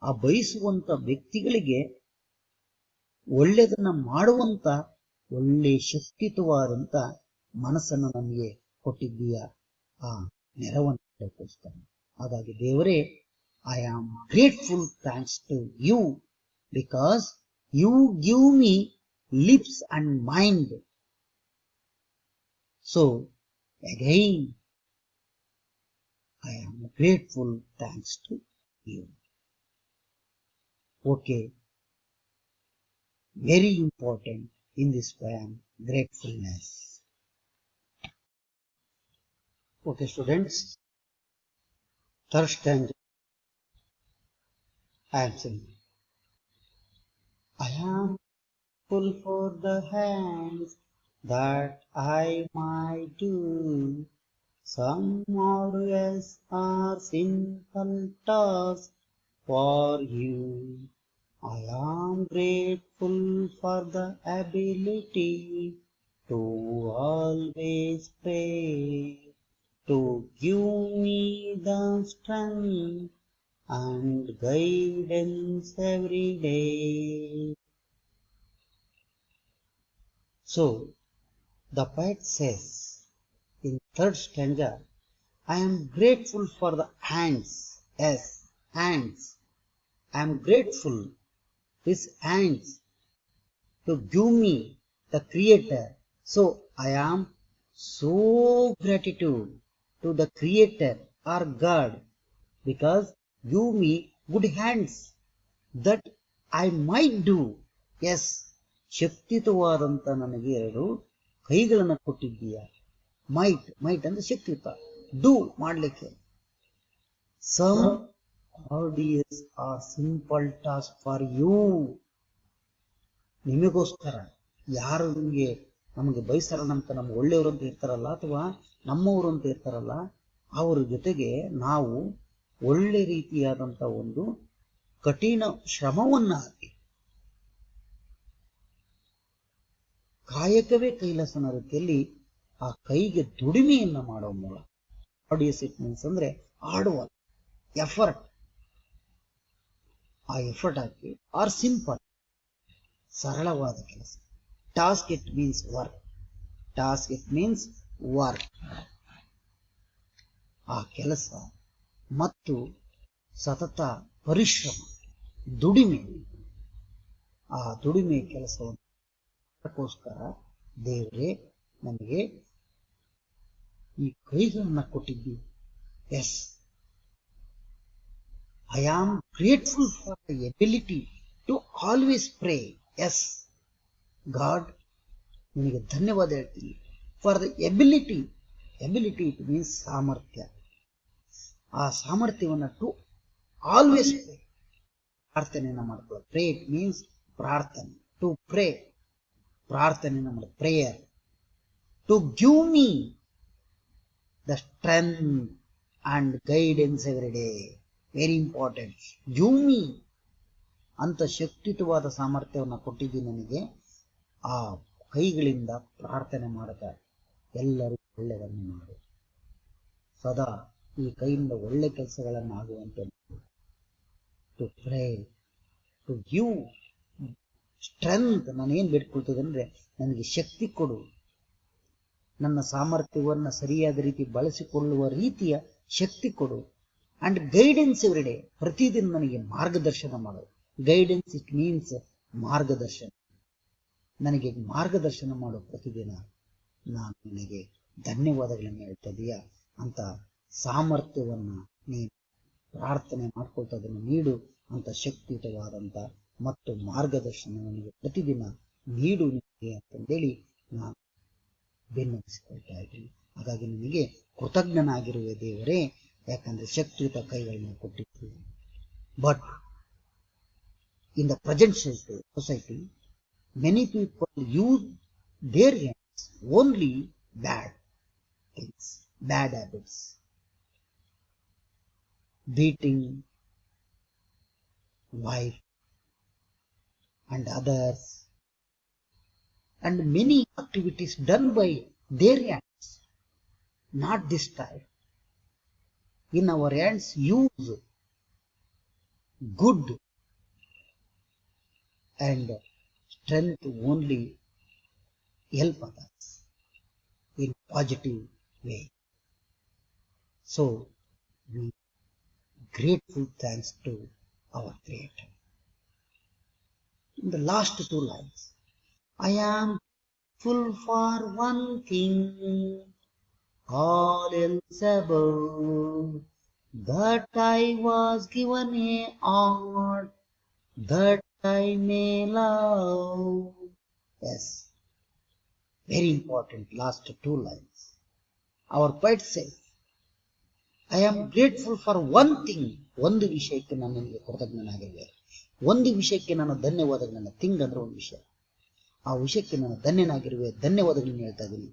ಆ ಬಯಸುವಂತ ವ್ಯಕ್ತಿಗಳಿಗೆ ಒಳ್ಳೆಯದನ್ನ ಮಾಡುವಂತ ಒಳ್ಳೆ ಶಕ್ತಿಯುತವಾದಂತ ಮನಸ್ಸನ್ನು ನಮಗೆ ಕೊಟ್ಟಿದ್ದೀಯ, ಆ ನೆರವನ್ನು ಕೊಡ್ತಾನೆ. ಹಾಗಾಗಿ ದೇವರೇ, I am grateful thanks to you because you give me lips and mind. So again I am grateful thanks to you. Okay, very important in this poem, gratefulness. Okay, students, third stanza. I am singing. I am full for the hands that I might do some marvelous or simple task for you. I am grateful for the ability to always pray, to give me the strength and guidance every day. So, the poet says in third stanza, I am grateful for the hands. Yes, hands. I am grateful, these hands, to give me the Creator. So, I am so gratitude to the Creator or God because give me good hands that I might do. Yes, ಶಕ್ತಿಯುತವಾದಂತ ನನಗೆ ಎರಡು ಕೈಗಳನ್ನು ಕೊಟ್ಟಿದ್ದೀಯ. Mite, mite ಅಂದ್ರೆ ಶಕ್ತಿಯುತ, do ಮಾಡಲಿಕ್ಕೆ. Some arduous or simple task for you. ನಿಮಗೋಸ್ಕರ ಯಾರು ನಮಗೆ ಬಯಸ್ತಾರಲ್ಲ, ನಮ್ಗೆ ಒಳ್ಳೆಯವರು ಅಂತ ಇರ್ತಾರಲ್ಲ ಅಥವಾ ನಮ್ಮವರು ಅಂತ ಇರ್ತಾರಲ್ಲ, ಅವರ ಜೊತೆಗೆ ನಾವು ಒಳ್ಳೆ ರೀತಿಯಾದಂತ ಒಂದು ಕಠಿಣ ಶ್ರಮವನ್ನ ಹಾಕಿ, ಕಾಯಕವೇ ಕೈಲಾಸನ ರೀತಿಯಲ್ಲಿ ಆ ಕೈಗೆ ದುಡಿಮೆಯನ್ನ ಮಾಡುವ ಮೂಲ. ಆರ್ಡಿಯಸ್ ಇಟ್ ಮೀನ್ಸ್ ಅಂದ್ರೆ ಆಡುವ ಎಫರ್ಟ್. ಆ ಎಫರ್ಟ್ ಹಾಕಿ. ಆರ್ ಸಿಂಪಲ್, ಸರಳವಾದ ಕೆಲಸ. Task it means work. Task it means work. ಆ ಕೆಲಸ ಮತ್ತು ಸತತ ಪರಿಶ್ರಮ, ದುಡಿಮೆ. ಆ ದುಡಿಮೆ ಕೆಲಸವನ್ನು ಅದಕ್ಕೋಸ್ಕರ ದೇವರೇ ನಮಗೆ ಈ ಕೈಗಳನ್ನ ಕೊಟ್ಟಿದ್ದೀವಿ. Yes, I am grateful for the ability to always pray. Yes God, ನಿನಗೆ ಧನ್ಯವಾದ ಹೇಳ್ತೀನಿ for the ability. Ability it means ಸಾಮರ್ಥ್ಯ. ಆ ಸಾಮರ್ಥ್ಯವನ್ನು ಟು ಆಲ್ವೇಸ್ ಪ್ರೇ, ಪ್ರಾರ್ಥನೆಯನ್ನ ಮಾಡ್ಕೊಳ್ಳೋದು. ಪ್ರೇ ಇಟ್ ಮೀನ್ಸ್ ಪ್ರಾರ್ಥನೆ. ಟು ಪ್ರೇ, ಪ್ರಾರ್ಥನೆಯನ್ನ ಮಾಡೋದು, prayer. To give me the strength and guidance every day. Very important. Give me ಅಂತ ಶಕ್ತಿಯುತವಾದ ಸಾಮರ್ಥ್ಯವನ್ನು ಕೊಟ್ಟಿದ್ದು ನನಗೆ. ಆ ಕೈಗಳಿಂದ ಪ್ರಾರ್ಥನೆ ಮಾಡುತ್ತಾ ಎಲ್ಲರೂ ಒಳ್ಳೆಯದನ್ನು ಮಾಡು, ಸದಾ ಈ ಕೈಯಿಂದ ಒಳ್ಳೆ ಕೆಲಸಗಳನ್ನು ಆಗುವಂತೆ to pray, to give strength. ನಾನೇನು ಬೇಡ್ಕೊಳ್ತದೆ ಅಂದ್ರೆ ನನಗೆ ಶಕ್ತಿ ಕೊಡು, ನನ್ನ ಸಾಮರ್ಥ್ಯವನ್ನು ಸರಿಯಾದ ರೀತಿ ಬಳಸಿಕೊಳ್ಳುವ ರೀತಿಯ ಶಕ್ತಿ ಕೊಡು. ಅಂಡ್ ಗೈಡೆನ್ಸ್ ಎವ್ರಿ ಡೇ, ಪ್ರತಿದಿನ ನನಗೆ ಮಾರ್ಗದರ್ಶನ ಮಾಡು. ಗೈಡೆನ್ಸ್ ಇಟ್ ಮೀನ್ಸ್ ಮಾರ್ಗದರ್ಶನ. ನನಗೆ ಮಾರ್ಗದರ್ಶನ ಮಾಡು ಪ್ರತಿದಿನ. ನಾನು ನಿನಗೆ ಧನ್ಯವಾದಗಳನ್ನು ಹೇಳ್ತದೀಯಾ ಅಂತ ಸಾಮರ್ಥ್ಯವನ್ನ ನೀನು ಪ್ರಾರ್ಥನೆ ಮಾಡ್ಕೊಳ್ತಾ ಅದನ್ನು ನೀಡು ಅಂತ ಶಕ್ತಿಯುತವಾದಂತ ಮತ್ತು ಮಾರ್ಗದರ್ಶನ ನನಗೆ ಪ್ರತಿದಿನ ನೀಡು ನಿನಗೆ ಅಂತಂದೇಳಿ ನಾನು ಬೆನ್ನರಿಸಿಕೊಳ್ತಾ ಇದ್ದೀನಿ. ಹಾಗಾಗಿ ನಿನಗೆ ಕೃತಜ್ಞನಾಗಿರುವೆ ದೇವರೇ, ಯಾಕಂದ್ರೆ ಶಕ್ತಿಯುತ ಕೈಗಳನ್ನ ಕೊಟ್ಟಿದ್ದೀವಿ. But in the present society many people use their hands only bad things, bad habits, beating wife and others, and many activities done by their hands. Not this type. In our hands, use good and strength only, help others in positive way. So we grateful thanks to our Creator. In the last two lines, I am full for one thing, all else above, that I was given a heart that I may love. Yes, very important last two lines. Our poet says, I am grateful for one thing. ಒಂದು ವಿಷಯಕ್ಕೆ ನಾನು ನಿಮಗೆ ಕೃತಜ್ಞನಾಗಿರುವೆ, ಒಂದು ವಿಷಯಕ್ಕೆ ನಾನು ಧನ್ಯವಾದಗಳನ್ನ, thing ಅಂದ್ರೆ ಒಂದು ವಿಷಯ, ಆ ವಿಷಯಕ್ಕೆ ನಾನು ಧನ್ಯನಾಗಿರುವೆ, ಧನ್ಯವಾದಗಳನ್ನ ಹೇಳ್ತಾ ಇದ್ದೀನಿ.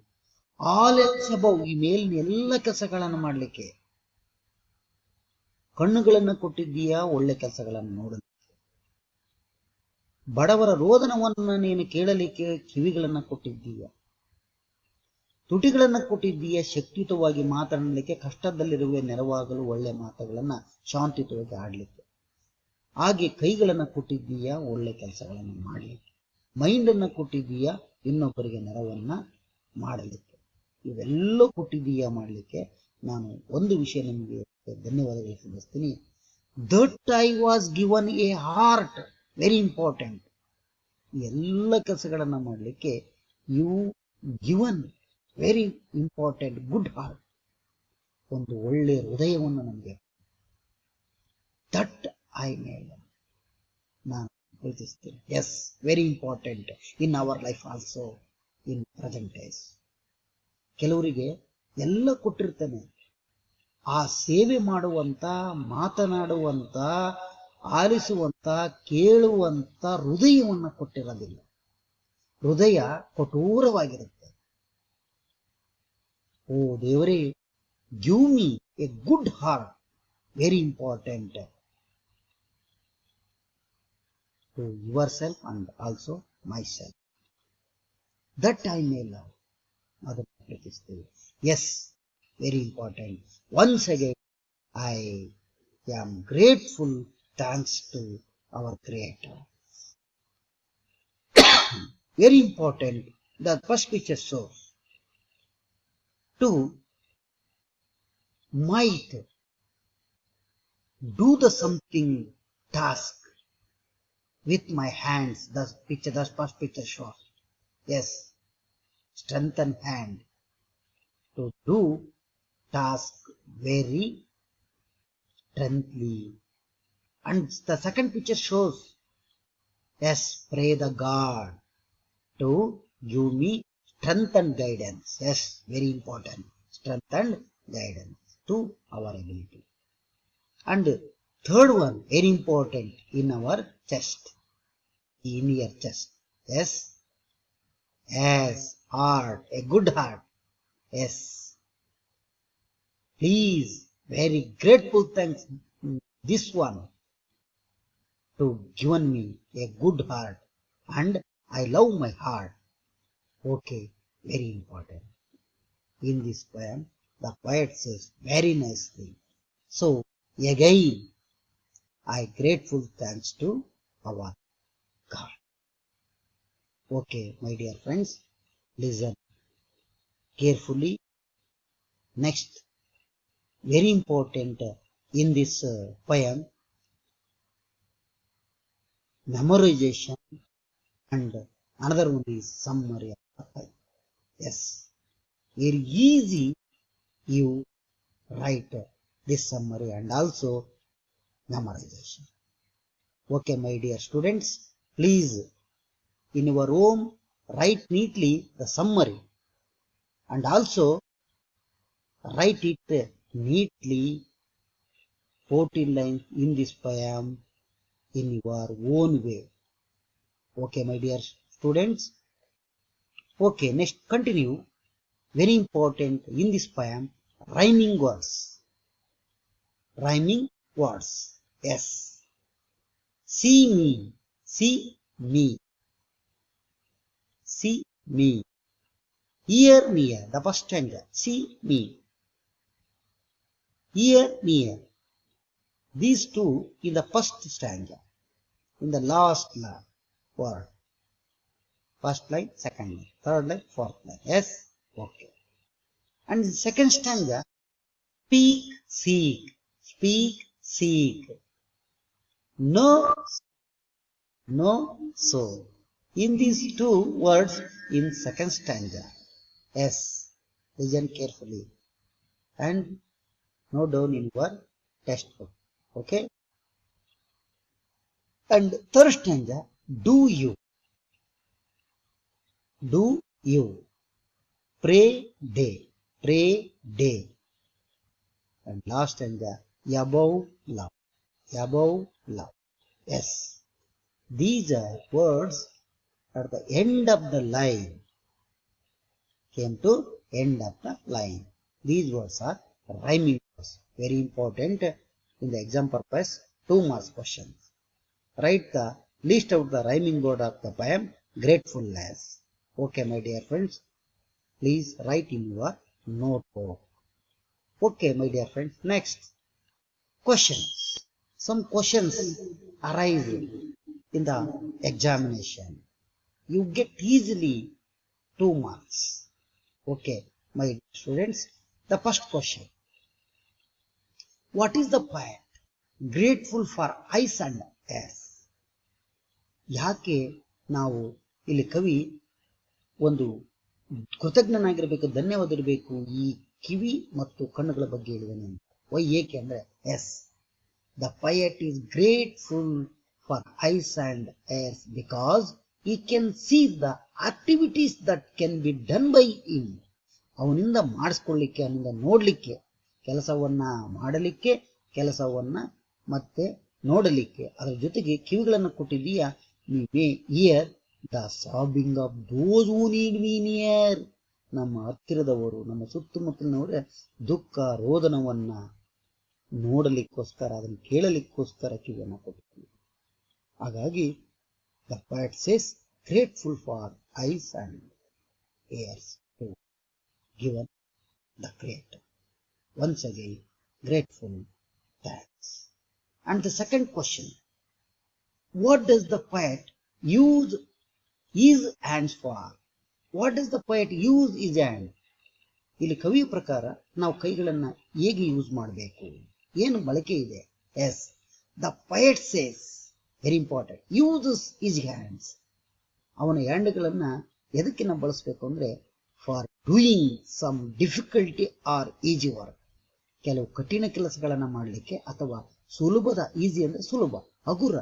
ಆಲ್ ಎಲ್ಸ್ ಅಬೌವ್, ಈ ಮೇಲಿನ ಎಲ್ಲ ಕೆಲಸಗಳನ್ನು ಮಾಡಲಿಕ್ಕೆ ಕಣ್ಣುಗಳನ್ನು ಕೊಟ್ಟಿದ್ದೀಯಾ, ಒಳ್ಳೆ ಕೆಲಸಗಳನ್ನು ನೋಡಲಿಕ್ಕೆ. ಬಡವರ ರೋದನವನ್ನು ನೀನು ಕೇಳಲಿಕ್ಕೆ ಕಿವಿಗಳನ್ನ ಕೊಟ್ಟಿದ್ದೀಯ, ತುಟಿಗಳನ್ನ ಕೊಟ್ಟಿದ್ದೀಯ, ಶಕ್ತಿಯುತವಾಗಿ ಮಾತನಾಡಲಿಕ್ಕೆ, ಕಷ್ಟದಲ್ಲಿರುವ ನೆರವಾಗಲು ಒಳ್ಳೆ ಮಾತುಗಳನ್ನ ಶಾಂತಿಯುತವಾಗಿ ಆಡ್ಲಿಕ್ಕೆ. ಹಾಗೆ ಕೈಗಳನ್ನ ಕೊಟ್ಟಿದ್ದೀಯ, ಒಳ್ಳೆ ಕೆಲಸಗಳನ್ನು ಮಾಡಲಿಕ್ಕೆ. ಮೈಂಡ್ ಅನ್ನ ಕೊಟ್ಟಿದ್ದೀಯ, ಇನ್ನೊಬ್ಬರಿಗೆ ನೆರವನ್ನ ಮಾಡಲಿಕ್ಕೆ. ಇವೆಲ್ಲ ಕೊಟ್ಟಿದ್ದೀಯ ಮಾಡಲಿಕ್ಕೆ. ನಾನು ಒಂದು ವಿಷಯ ನಿಮಗೆ ಧನ್ಯವಾದಗಳು ಸಲ್ಲಿಸ್ತೀನಿ. That I was given a heart, very important. ಎಲ್ಲ ಕೆಲಸಗಳನ್ನ ಮಾಡಲಿಕ್ಕೆ you given, very important, good heart, ಒಂದು ಒಳ್ಳೆ ಹೃದಯವನ್ನು ನಮಗೆ. ದಟ್ ಐ ಮೇಲ್, ನಾನು ಪ್ರೀತಿಸ್ತೇನೆ. Yes, very important in our life also in present days. ಕೆಲವರಿಗೆ ಎಲ್ಲ ಕೊಟ್ಟಿರ್ತಾನೆ, ಆ ಸೇವೆ ಮಾಡುವಂತ, ಮಾತನಾಡುವಂತ, ಆಲಿಸುವಂತ, ಕೇಳುವಂತ ಹೃದಯವನ್ನ ಕೊಟ್ಟಿರೋದಿಲ್ಲ. ಹೃದಯ ಕಠೋರವಾಗಿರುತ್ತೆ. ಓ ದೇವರೇ, give me a good heart, very important to your self and also my self, that I may love, ಅದನ್ನು ಪ್ರೀತಿಸ್ತೇವೆ. Yes, very important. Once again I am grateful thanks to our Creator. Very important. The first picture shows to might do the something task with my hands. The first picture shows. Yes, strengthen hand to do task very strengthly. And the second picture shows, yes, pray the God to give me strength and guidance. Yes, very important, strength and guidance to our ability. And third one, very important, in our chest, in your chest. Yes, yes, heart, a good heart. Yes, please, very grateful thanks this one to given me a good heart and I love my heart. Okay, very important. In this poem, the poet says very nicely. So again, I grateful thanks to our God. Okay, my dear friends, listen carefully. Next, very important in this poem, memorization, and another one is summary of the poem. Yes, very easy you write this summary and also memorization. Okay, my dear students, please in your home write neatly the summary and also write it neatly 14 lines in this poem in your own way. Okay, my dear students. Okay, next continue. Very important in this poem, rhyming words. Rhyming words. Yes. See me. See me. See me. Hear near. The first stanza. See me. Hear near. These two in the first stanza. In the last word. First line, second line, third line, fourth line. Yes? Okay. And in second stanza, speak, seek. Speak, seek. No, no, so. In these two words in second stanza. Yes. Listen carefully. And note down in your textbook. Okay? And third stanza, do you. Do you. Pray day. Pray day. And last stanza, above love. Above love. Yes. These are words at the end of the line. Came to end of the line. These words are rhyming words. Very important in the exam purpose 2 marks questions. Write the list out the rhyming word of the poem gratefulness. Okay, my dear friends. Please write in your notebook. Okay, my dear friends. Next, questions. Some questions arise in the examination. You get easily 2 marks. Okay, my students. The first question. What is the poet grateful for ice and air? ಯಾಕೆ ನಾವು ಇಲ್ಲಿ ಕವಿ ಒಂದು ಕೃತಜ್ಞನಾಗಿರಬೇಕು, ಧನ್ಯವಾದ ಇರಬೇಕು ಈ ಕಿವಿ ಮತ್ತು ಕಣ್ಣುಗಳ ಬಗ್ಗೆ ಹೇಳಿದಾನೆ ಅಂತ. ವೈ ಏಕೆ ಅಂದ್ರೆ yes the poet is grateful for eyes and ears because he can see the activities that can be done by him. ಅವನಿಂದ ಮಾಡಿಸ್ಕೊಳ್ಳಿಕ್ಕೆ, ಅವನಿಂದ ನೋಡ್ಲಿಕ್ಕೆ, ಕೆಲಸವನ್ನ ಮಾಡಲಿಕ್ಕೆ, ಕೆಲಸವನ್ನ ಮತ್ತೆ ನೋಡಲಿಕ್ಕೆ, ಅದರ ಜೊತೆಗೆ ಕಿವಿಗಳನ್ನು ಕೊಟ್ಟಿದೀಯಾ. you may hear the sobbing of those who need me near. ನಮ್ಮ ಹತ್ತಿರದವರು, ನಮ್ಮ ಸುತ್ತಮುತ್ತಲಿನವರ ದುಃಖ ರೋದನವನ್ನ ನೋಡಲಿಕ್ಕೋಸ್ಕರ, ಅದನ್ನು ಕೇಳಲಿಕ್ಕೋಸ್ಕರ ಕಿವಿಯನ್ನು ಕೊಟ್ಟಿದ್ದೀವಿ. ಹಾಗಾಗಿ the poet says grateful for eyes and ears to given the creator. Once again, grateful thanks. And the second question, what does the poet use his hands for? What does the poet use his hand? ಇಲ್ಲಿ ಕವಿಯ ಪ್ರಕಾರ ನಾವು ಕೈಗಳನ್ನ ಹೇಗೆ use ಮಾಡಬೇಕು, ಏನು ಬಳಕೆ ಇದೆ? As the poet says, very important, uses his hands. ಅವನ ಹ್ಯಾಂಡ್ಗಳನ್ನ ಎದಕ್ಕೆ ನಾವು ಬಳಸಬೇಕು ಅಂದ್ರೆ for doing some difficulty or easy work. ಕೆಲವು ಕಠಿಣ ಕೆಲಸಗಳನ್ನ ಮಾಡಲಿಕ್ಕೆ, ಅಥವಾ ಸುಲಭದ, ಈಸಿ ಅಂದ್ರೆ ಸುಲಭ, ಹಗುರ,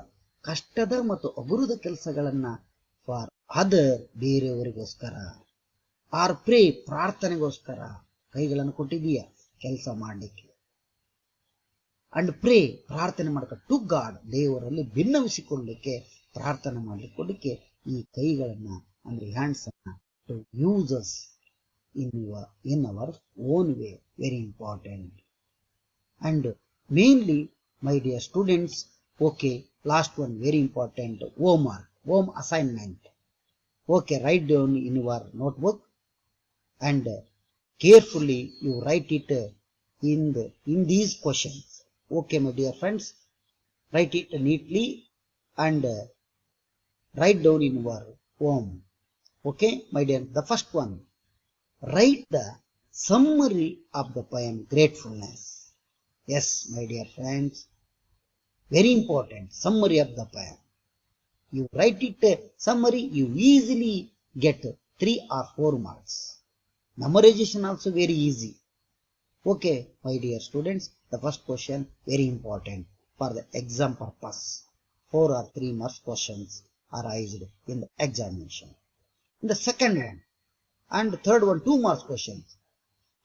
ಕಷ್ಟದ ಮತ್ತು ಹಗುರದ ಕೆಲಸಗಳನ್ನ ಫಾರ್ ಅದರ್, ಬೇರೆಯವರಿಗೋಸ್ಕರ, ಆರ್ ಪ್ರೇ, ಪ್ರಾರ್ಥನೆಗೋಸ್ಕರ ಕೈಗಳನ್ನು ಕೊಟ್ಟಿದೀಯ ಕೆಲಸ ಮಾಡಲಿಕ್ಕೆ. ಅಂಡ್ ಪ್ರೇ, ಪ್ರಾರ್ಥನೆ ಮಾಡ್ಕ, ಟು ಗಾಡ್, ದೇವರಲ್ಲಿ ಭಿನ್ನವಿಸಿಕೊಳ್ಳಲಿಕ್ಕೆ, ಪ್ರಾರ್ಥನೆ ಮಾಡ್ಲಿಕ್ಕೆ ಈ ಕೈಗಳನ್ನ ಅಂದ್ರೆ ಹ್ಯಾಂಡ್ಸ್ ಅನ್ನ to uses in our own way. Very important. And mainly My dear students, okay, last one very important, homework, home assignment. Okay, write down in your notebook and carefully you write it in these questions. Okay, my dear friends, write it neatly and write down in your home. Okay, my dear, the first one, write the summary of the poem Gratefulness. Yes, my dear friends, very important, summary of the poem. You write it summary, you easily get 3 or 4 marks. Memorization also very easy. Okay, my dear students, the first question very important for the exam purpose. 4 or 3 marks questions are raised in the examination. The second one and third one 2 marks questions.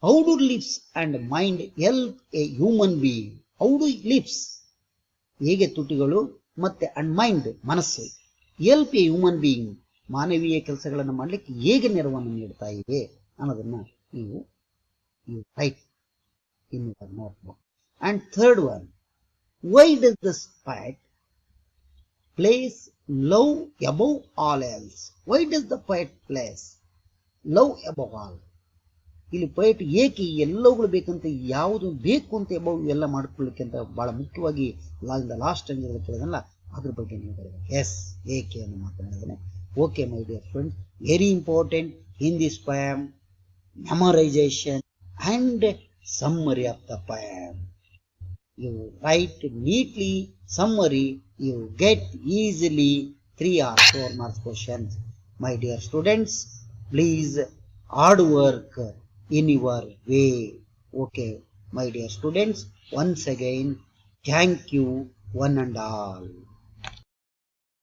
How do lips and mind help a human being? How do lips, ಹೇಗೆ ತುಟಿಗಳು ಮತ್ತೆ and mind ಮನಸ್ಸು, help A human being, ಮಾನವೀಯ ಕೆಲಸಗಳನ್ನು ಮಾಡಲಿಕ್ಕೆ ಹೇಗೆ ನೆರವನ್ನು ನೀಡ್ತಾ ಇವೆ ಅನ್ನೋದನ್ನ ನೀವು right in your notebook. And third one, why does the poet place love above all else? Why does the poet place love above all? ಇಲ್ಲಿ ಪೊಯೆಟ್ ಏಕೆ ಎಲ್ಲವುಗಳು ಬೇಕಂತ, ಯಾವುದು ಬೇಕು ಅಂತ ಎಬವ್ ಎಲ್ಲ ಮಾಡ್ಕೊಳ್ಳಿಕ್ಕೆ ಅಂತ ಬಹಳ ಮುಖ್ಯವಾಗಿ ಲಾಸ್ಟ್ ಟೈಮ್ ಕೇಳಿದಲ್ಲ, ಅದ್ರ ಬಗ್ಗೆ ನೀವು ಬರಬೇಕು. ಎಸ್, ಏಕೆ ಅನ್ನೋ ಮಾತನಾಡಿದ್ರೆ. Okay my dear friends, very important in this poem, memorization and summary of the poem. You write neatly summary, you get easily 3 or 4 marks questions. My dear students, please hard work in your way. Okay, my dear students, once again, thank you one and all.